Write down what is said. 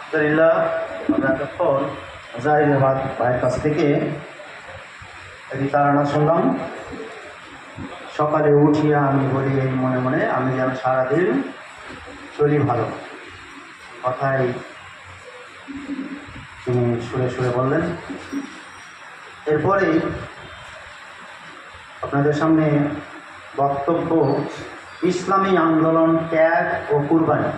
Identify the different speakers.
Speaker 1: আলহামদুলিল্লাহ, আমরা এতক্ষণ জাহিরাবাদ ভাইয়ের কাছ থেকে একটি তারানা শুনলাম। সকালে উঠিয়া আমি বলি এই মনে মনে, আমি যেন সারাদিন চলি ভালো। কথাই তিনি সুরে সুরে বললেন। এরপরেই আপনাদের সামনে বক্তব্য ইসলামী আন্দোলন, ত্যাগ ও কুরবানি।